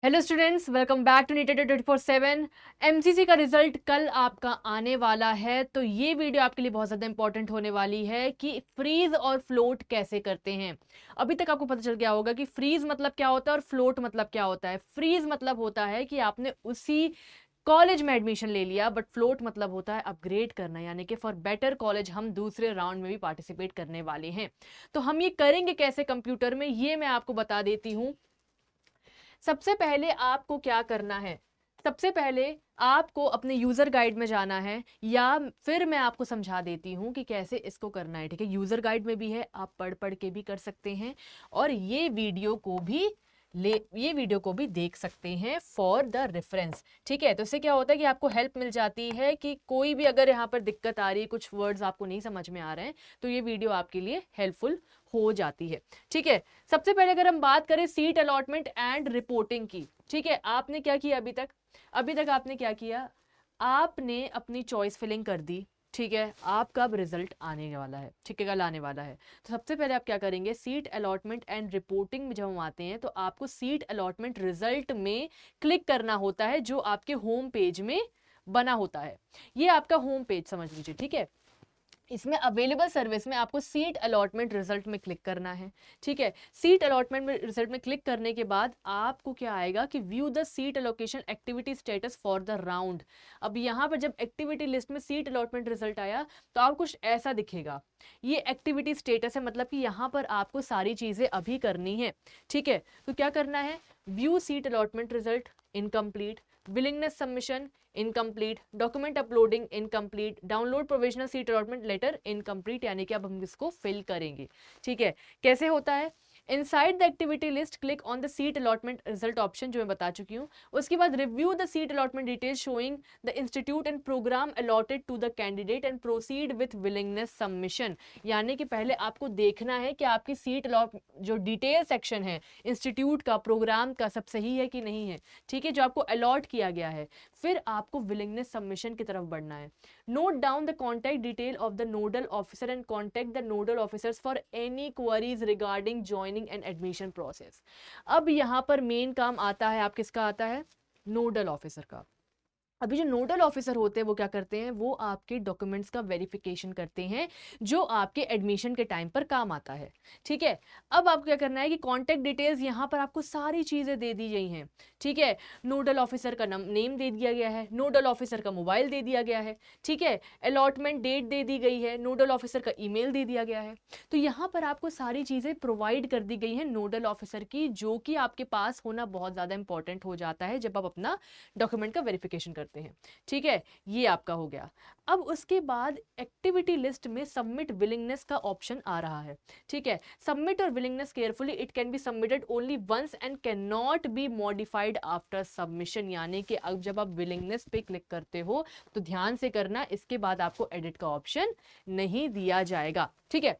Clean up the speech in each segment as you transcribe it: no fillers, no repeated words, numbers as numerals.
Hello students, welcome back to NEET 24/7। MCC का result कल आपका आने वाला है, तो ये वीडियो आपके लिए बहुत ज़्यादा इंपॉर्टेंट होने वाली है कि फ्रीज और फ्लोट कैसे करते हैं। अभी तक आपको पता चल गया होगा कि फ्रीज मतलब क्या होता है और फ्लोट मतलब क्या होता है। फ्रीज मतलब होता है कि आपने उसी कॉलेज में एडमिशन ले लिया, बट फ्लोट मतलब होता है अपग्रेड करना, यानी कि फॉर बेटर कॉलेज हम दूसरे राउंड में भी पार्टिसिपेट करने वाले हैं। तो हम ये करेंगे कैसे कंप्यूटर में, ये मैं आपको बता देती हूँ। सबसे पहले आपको क्या करना है, सबसे पहले आपको अपने यूजर गाइड में जाना है, या फिर मैं आपको समझा देती हूं कि कैसे इसको करना है। ठीक है, यूजर गाइड में भी है, आप पढ़ पढ़ के भी कर सकते हैं और ये वीडियो को भी देख सकते हैं फॉर द रेफरेंस। ठीक है, तो इससे क्या होता है कि आपको हेल्प मिल जाती है कि कोई भी अगर यहाँ पर दिक्कत आ रही है, कुछ वर्ड्स आपको नहीं समझ में आ रहे हैं, तो ये वीडियो आपके लिए हेल्पफुल हो जाती है। ठीक है, सबसे पहले अगर हम बात करें सीट अलॉटमेंट एंड रिपोर्टिंग की, ठीक है, आपने क्या किया अभी तक आपने क्या किया, आपने अपनी चॉइस फिलिंग कर दी। ठीक है, आपका अब रिजल्ट आने वाला है, ठीक है, कल आने वाला है। तो सबसे पहले आप क्या करेंगे, सीट अलॉटमेंट एंड रिपोर्टिंग में जब हम आते हैं तो आपको सीट अलॉटमेंट रिजल्ट में क्लिक करना होता है, जो आपके होम पेज में बना होता है। ये आपका होम पेज समझ लीजिए। ठीक है, इसमें अवेलेबल सर्विस में आपको सीट अलॉटमेंट रिजल्ट में क्लिक करना है। ठीक है, सीट अलॉटमेंट में रिजल्ट में क्लिक करने के बाद आपको क्या आएगा कि view the seat allocation activity status for the round. अब यहाँ पर जब एक्टिविटी लिस्ट में सीट अलॉटमेंट रिजल्ट आया तो आपको कुछ ऐसा दिखेगा, ये एक्टिविटी स्टेटस है, मतलब कि यहाँ पर आपको सारी चीजें अभी करनी है। ठीक है, तो क्या करना है, view seat allotment result incomplete, willingness submission incomplete, document uploading incomplete, download provisional seat allotment letter incomplete, यानी कि अब हम इसको फिल करेंगे। ठीक है, कैसे होता है, inside the activity list click on the seat allotment result option, जो मैं बता चुकी हूँ। उसके बाद review the seat allotment details showing the institute and programme allotted to the candidate and proceed with willingness submission, यानी कि पहले आपको देखना है कि आपकी सीट अलॉट जो डिटेल सेक्शन है इंस्टीट्यूट का, प्रोग्राम का, सब सही है कि नहीं है। ठीक है, जो आपको अलॉट किया गया है, फिर आपको विलिंगनेस सबमिशन की तरफ बढ़ना है। Note down the contact detail of the nodal officer and contact the nodal officers for any queries regarding joining and admission process. अब यहां पर मेन काम आता है, आप किसका आता है, नोडल ऑफिसर का। अभी जो नोडल ऑफिसर होते हैं वो क्या करते हैं, वो आपके डॉक्यूमेंट्स का वेरिफिकेशन करते हैं, जो आपके एडमिशन के टाइम पर काम आता है। ठीक है, अब आपको क्या करना है कि कॉन्टैक्ट डिटेल्स यहाँ पर आपको सारी चीजें दे दी गई हैं। ठीक है, नोडल ऑफिसर का नेम दे दिया गया है, नोडल ऑफिसर का मोबाइल दे दिया गया है। ठीक है, अलॉटमेंट डेट दे दी गई है, नोडल ऑफिसर का ईमेल दे दिया गया है। तो यहाँ पर आपको सारी चीजें प्रोवाइड कर दी गई हैं नोडल ऑफिसर की, जो कि आपके पास होना बहुत ज्यादा इंपॉर्टेंट हो जाता है जब आप अपना डॉक्यूमेंट का वेरिफिकेशन करते हैं। ठीक है, ये आपका हो गया। अब उसके बाद एक्टिविटी लिस्ट में सबमिट विलिंगनेस का ऑप्शन आ रहा है। ठीक है, सबमिट और willingness carefully, it can be submitted only once and can not be modified after submission, यानी कि अब जब आप विलिंगनेस पे क्लिक करते हो तो ध्यान से करना, इसके बाद आपको एडिट का ऑप्शन नहीं दिया जाएगा। ठीक है,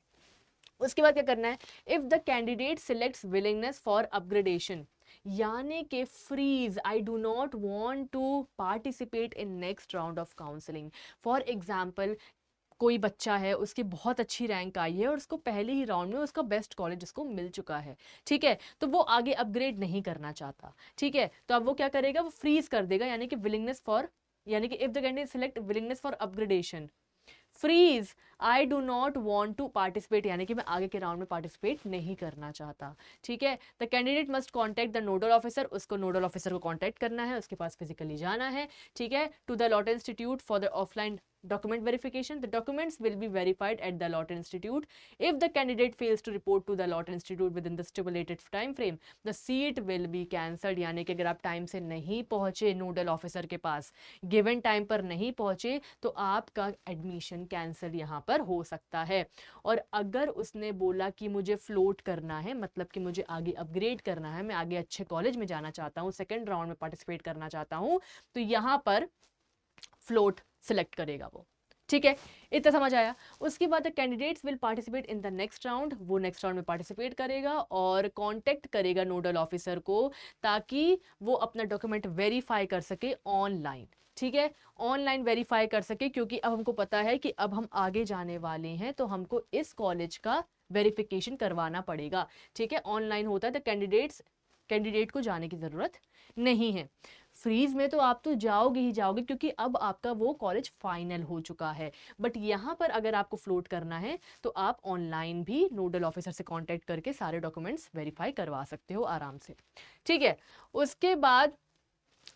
उसके बाद क्या करना है, if the candidate selects willingness for upgradation, यानी कि freeze, I do not want to participate in next round of counselling. For example, कोई बच्चा है, उसकी बहुत अच्छी रैंक आई है और उसको पहले ही राउंड में उसका बेस्ट कॉलेज उसको मिल चुका है। ठीक है, तो वो आगे अपग्रेड नहीं करना चाहता। ठीक है, तो अब वो क्या करेगा, वो फ्रीज कर देगा, यानी कि विलिंगनेस फॉर, यानी कि if the candidate select willingness for upgradation, freeze, I do not want to participate, यानी कि मैं आगे के राउंड में पार्टिसिपेट नहीं करना चाहता। ठीक है, the candidate must contact the nodal officer, उसको नोडल ऑफिसर को कॉन्टैक्ट करना है, उसके पास फिजिकली जाना है। ठीक है, to the lot institute for the offline document verification, the documents will be verified at the Lawton Institute. If the candidate fails to report to the Lawton Institute within the stipulated time frame, the seat will be cancelled, यानी कि अगर आप time से नहीं पहुंचे nodal officer के पास, given time पर नहीं पहुंचे, तो आपका एडमिशन कैंसिल यहाँ पर हो सकता है। और अगर उसने बोला कि मुझे फ्लोट करना है, मतलब कि मुझे आगे अपग्रेड करना है, मैं आगे अच्छे कॉलेज में जाना चाहता हूँ, सेकेंड राउंड में पार्टिसिपेट करना चाहता हूँ, तो यहाँ पर फ्लोट सिलेक्ट करेगा वो। ठीक है, इतना समझ आया। उसके बाद candidates will participate in the next round, वो नेक्स्ट राउंड में पार्टिसिपेट करेगा और कांटेक्ट करेगा नोडल ऑफिसर को, ताकि वो अपना डॉक्यूमेंट वेरीफाई कर सके ऑनलाइन। ठीक है, ऑनलाइन वेरीफाई कर सके, क्योंकि अब हमको पता है कि अब हम आगे जाने वाले हैं, तो हमको इस कॉलेज का वेरिफिकेशन करवाना पड़ेगा। ठीक है, ऑनलाइन होता है, द कैंडिडेट्स कैंडिडेट को जाने की ज़रूरत नहीं है। फ्रीज में तो आप तो जाओगे ही जाओगे, क्योंकि अब आपका वो कॉलेज फाइनल हो चुका है। बट यहाँ पर अगर आपको फ्लोट करना है तो आप ऑनलाइन भी नोडल ऑफिसर से कांटेक्ट करके सारे डॉक्यूमेंट्स वेरीफाई करवा सकते हो आराम से, ठीक है। उसके बाद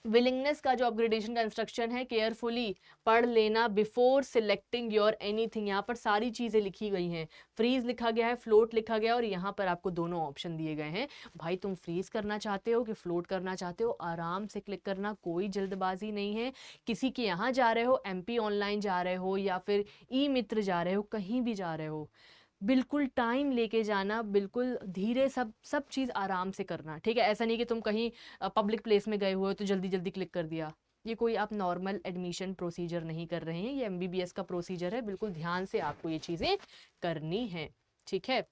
विलिंगनेस का जो अपग्रेडेशन का इंस्ट्रक्शन है, केयरफुली पढ़ लेना बिफोर सिलेक्टिंग योर एनीथिंग। यहाँ पर सारी चीज़ें लिखी गई हैं, फ्रीज लिखा गया है, फ्लोट लिखा गया है, और यहाँ पर आपको दोनों ऑप्शन दिए गए हैं। भाई तुम फ्रीज करना चाहते हो कि फ्लोट करना चाहते हो, आराम से क्लिक करना, कोई जल्दबाजी नहीं है। किसी के यहाँ जा रहे हो, MP ऑनलाइन जा रहे हो या फिर ई-मित्र जा रहे हो, कहीं भी जा रहे हो, बिल्कुल टाइम लेके जाना, बिल्कुल धीरे, सब सब चीज़ आराम से करना, ठीक है। ऐसा नहीं कि तुम कहीं पब्लिक प्लेस में गए हुए हो तो जल्दी जल्दी क्लिक कर दिया। ये कोई आप नॉर्मल एडमिशन प्रोसीजर नहीं कर रहे हैं, ये MBBS का प्रोसीजर है, बिल्कुल ध्यान से आपको ये चीज़ें करनी है, ठीक है।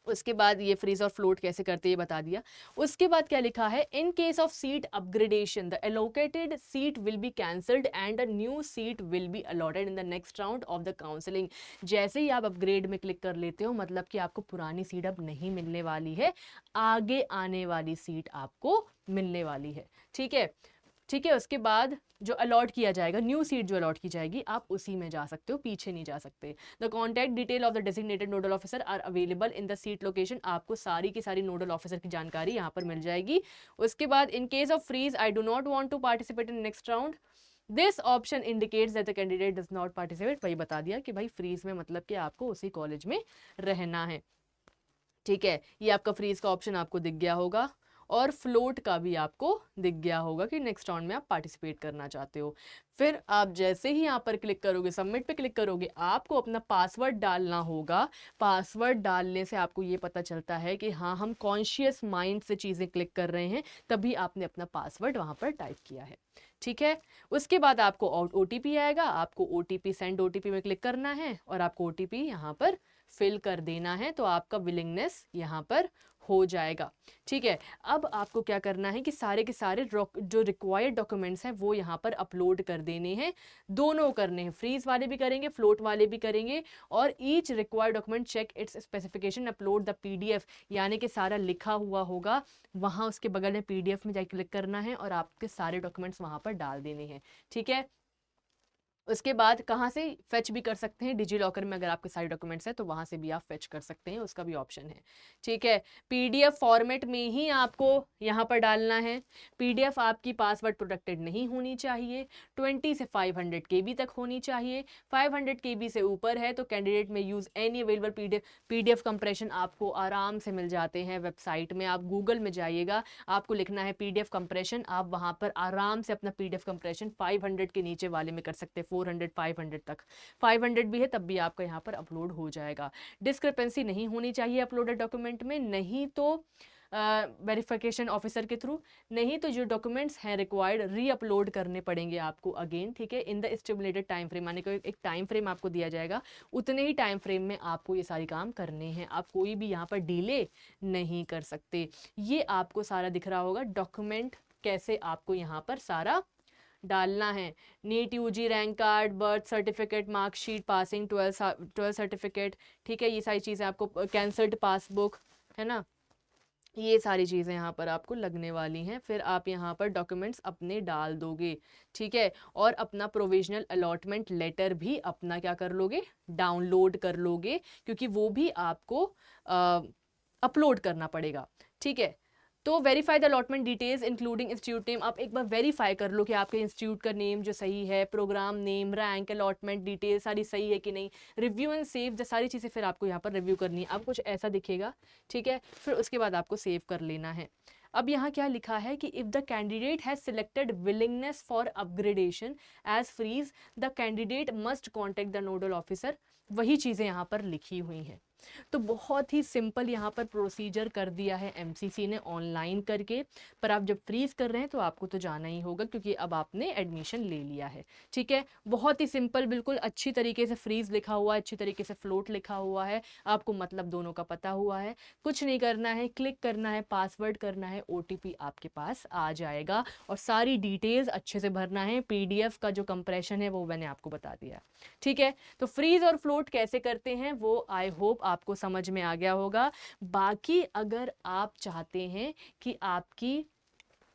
उसके बाद ये फ्रीज और फ्लोट कैसे करते हैं ये बता दिया। उसके बाद क्या लिखा है, इन case of seat upgradation the allocated seat will be cancelled and a new seat will be allotted in the next round of the counselling. जैसे ही आप अपग्रेड में क्लिक कर लेते हो, मतलब कि आपको पुरानी सीट अब नहीं मिलने वाली है, आगे आने वाली सीट आपको मिलने वाली है, ठीक है, ठीक है। उसके बाद जो अलॉट किया जाएगा, न्यू सीट जो अलॉट की जाएगी, आप उसी में जा सकते हो, पीछे नहीं जा सकते। The contact detail of the designated nodal officer are available in the seat location. आपको सारी की सारी नोडल ऑफिसर की जानकारी यहाँ पर मिल जाएगी। उसके बाद in case of freeze I do not want to participate in next round, this option indicates that the candidate does not participate. वही बता दिया कि भाई फ्रीज में मतलब कि आपको उसी कॉलेज में रहना है, ठीक है। ये आपका फ्रीज का ऑप्शन आपको दिख गया होगा, और फ्लोट का भी आपको दिख गया होगा कि नेक्स्ट राउंड में आप पार्टिसिपेट करना चाहते हो। फिर आप जैसे ही यहाँ पर क्लिक करोगे, सबमिट पे क्लिक करोगे, आपको अपना पासवर्ड डालना होगा। पासवर्ड डालने से आपको ये पता चलता है कि हाँ, हम कॉन्शियस माइंड से चीज़ें क्लिक कर रहे हैं, तभी आपने अपना पासवर्ड वहाँ पर टाइप किया है, ठीक है। उसके बाद आपको OTP आएगा, आपको OTP सेंड OTP में क्लिक करना है और आपको OTP यहाँ पर फिल कर देना है, तो आपका विलिंगनेस यहाँ पर हो जाएगा, ठीक है। अब आपको क्या करना है कि सारे के सारे जो रिक्वायर्ड डॉक्यूमेंट्स हैं वो यहाँ पर अपलोड कर देने हैं, दोनों करने हैं, फ्रीज वाले भी करेंगे, फ्लोट वाले भी करेंगे। और each required document check its specification upload the PDF, यानी कि सारा लिखा हुआ होगा, वहाँ उसके बगल में PDF में जाकर क्लिक करना है और आपके सारे डॉक्यूमेंट्स वहाँ पर डाल देने हैं, ठीक है। उसके बाद कहाँ से फेच भी कर सकते हैं, डिजी लॉकर में अगर आपके सारे डॉक्यूमेंट्स हैं तो वहाँ से भी आप फेच कर सकते हैं, उसका भी ऑप्शन है, ठीक है। PDF फॉर्मेट में ही आपको यहाँ पर डालना है। PDF आपकी पासवर्ड प्रोटेक्टेड नहीं होनी चाहिए, 20 से 500 KB तक होनी चाहिए। 500 KB से ऊपर है तो कैंडिडेट में use any available PDF compression आपको आराम से मिल जाते हैं वेबसाइट में। आप गूगल में जाइएगा, आपको लिखना है PDF कंप्रेशन, आप वहाँ पर आराम से अपना PDF कंप्रेशन 500 के नीचे वाले में कर सकते हैं, 400 500 तक। 500 भी है तब भी आपका यहाँ पर अपलोड हो जाएगा। डिस्क्रिपेंसी नहीं होनी चाहिए अपलोडेड डॉक्यूमेंट में, नहीं तो वेरिफिकेशन ऑफिसर के थ्रू, नहीं तो जो डॉक्यूमेंट्स हैं रिक्वायर्ड री अपलोड करने पड़ेंगे आपको अगेन, ठीक है, in the stipulated time frame, यानी कि एक टाइम फ्रेम आपको दिया जाएगा, उतने ही टाइम फ्रेम में आपको ये सारी काम करने हैं, आप कोई भी यहाँ पर डिले नहीं कर सकते। ये आपको सारा दिख रहा होगा, डॉक्यूमेंट कैसे आपको यहाँ पर सारा डालना है। NEET UG rank card, birth certificate, marksheet, passing, 12 certificate, ठीक है, ये सारी चीज़ें आपको, कैंसल्ड पासबुक, है ना, ये सारी चीज़ें यहाँ पर आपको लगने वाली हैं। फिर आप यहाँ पर डॉक्यूमेंट्स अपने डाल दोगे, ठीक है, और अपना प्रोविजनल अलॉटमेंट लेटर भी अपना क्या कर लोगे, डाउनलोड कर लोगे, क्योंकि वो भी आपको अपलोड करना पड़ेगा, ठीक है। तो verify the allotment details including institute name, आप एक बार वेरीफाई कर लो कि आपके इंस्टीट्यूट का नेम जो सही है, programme name, rank, allotment detail सारी सही है कि नहीं। रिव्यू एंड सेव, जो सारी चीज़ें फिर आपको यहाँ पर रिव्यू करनी है, आपको कुछ ऐसा दिखेगा, ठीक है। फिर उसके बाद आपको सेव कर लेना है। अब यहाँ क्या लिखा है कि if the candidate has selected willingness for upgradation as freeze the candidate must contact the nodal officer, वही चीज़ें यहाँ पर लिखी हुई हैं। तो बहुत ही सिंपल यहाँ पर प्रोसीजर कर दिया है MCC ने ऑनलाइन करके, पर आप जब फ्रीज कर रहे हैं तो आपको तो जाना ही होगा, क्योंकि अब आपने एडमिशन ले लिया है, ठीक है। बहुत ही सिंपल, बिल्कुल अच्छी तरीके से फ्रीज लिखा हुआ है, अच्छी तरीके से फ्लोट लिखा हुआ है, आपको मतलब दोनों का पता हुआ है, कुछ नहीं करना है, क्लिक करना है, पासवर्ड करना है, OTP आपके पास आ जाएगा, और सारी डिटेल्स अच्छे से भरना है। PDF का जो कंप्रेशन है वो मैंने आपको बता दिया, ठीक है। तो फ्रीज और फ्लोट कैसे करते हैं वो आई होप आपको समझ में आ गया होगा। बाकी अगर आप चाहते हैं कि आपकी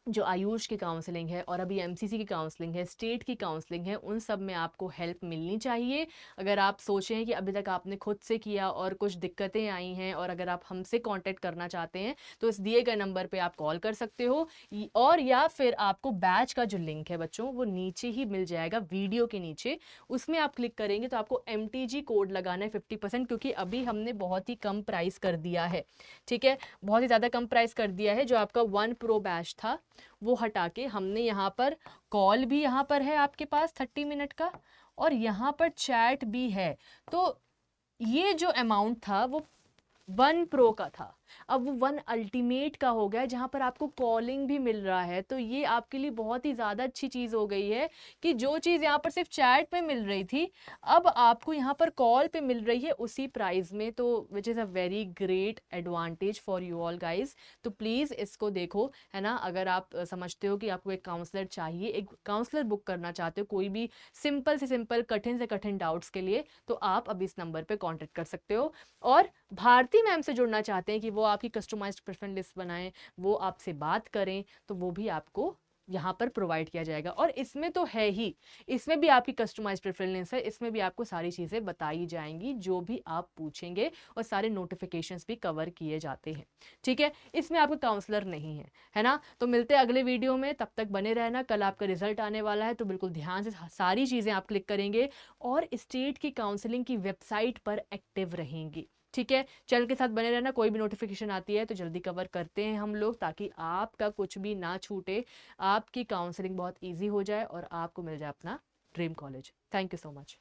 जो आयुष की काउंसलिंग है और अभी एमसीसी की काउंसलिंग है, स्टेट की काउंसलिंग है, उन सब में आपको हेल्प मिलनी चाहिए। अगर आप सोचें कि अभी तक आपने खुद से किया और कुछ दिक्कतें आई हैं और अगर आप हमसे कांटेक्ट करना चाहते हैं तो इस दिए गए नंबर पे आप कॉल कर सकते हो, और या फिर आपको बैच का जो लिंक है बच्चों वो नीचे ही मिल जाएगा वीडियो के नीचे, उसमें आप क्लिक करेंगे तो आपको MTG कोड लगाना है 50%, क्योंकि अभी हमने बहुत ही कम प्राइस कर दिया है। ठीक है, बहुत ही ज़्यादा कम प्राइस कर दिया है। जो आपका 1 प्रो बैच था वो हटा के हमने यहाँ पर कॉल भी यहाँ पर है आपके पास 30 मिनट का, और यहाँ पर चैट भी है। तो ये जो अमाउंट था वो 1 प्रो का था, अब वो 1 अल्टीमेट का हो गया जहाँ पर आपको कॉलिंग भी मिल रहा है। तो ये आपके लिए बहुत ही ज़्यादा अच्छी चीज़ हो गई है कि जो चीज़ यहाँ पर सिर्फ चैट पे मिल रही थी अब आपको यहाँ पर कॉल पे मिल रही है उसी प्राइस में। तो which is a very great advantage for you all guys. तो प्लीज़ इसको देखो, है ना। अगर आप समझते हो कि आपको एक काउंसलर चाहिए, एक काउंसलर बुक करना चाहते हो कोई भी सिंपल से सिंपल, कठिन से कठिन डाउट्स के लिए, तो आप अभी इस नंबर पर कॉन्टेक्ट कर सकते हो। और भारती मैम से जुड़ना चाहते हैं कि वो आपकी कस्टमाइज्ड प्रेफरेंस लिस्ट बनाएं, वो आपसे बात करें, तो वो भी आपको यहाँ पर प्रोवाइड किया जाएगा। और इसमें तो है ही, इसमें भी आपकी कस्टमाइज्ड प्रेफरेंस लिस्ट है, इसमें भी आपको सारी चीज़ें बताई जाएंगी जो भी आप पूछेंगे, और सारे नोटिफिकेशंस भी कवर किए जाते हैं। ठीक है, इसमें आपका काउंसलर नहीं है ना। तो मिलते हैं अगले वीडियो में, तब तक बने रहना। कल आपका रिजल्ट आने वाला है तो बिल्कुल ध्यान से सारी चीज़ें आप क्लिक करेंगे और स्टेट की काउंसलिंग की वेबसाइट पर एक्टिव रहेंगी। ठीक है, चैनल के साथ बने रहना। कोई भी नोटिफिकेशन आती है तो जल्दी कवर करते हैं हम लोग, ताकि आपका कुछ भी ना छूटे, आपकी काउंसलिंग बहुत इजी हो जाए और आपको मिल जाए अपना dream college. Thank you so much.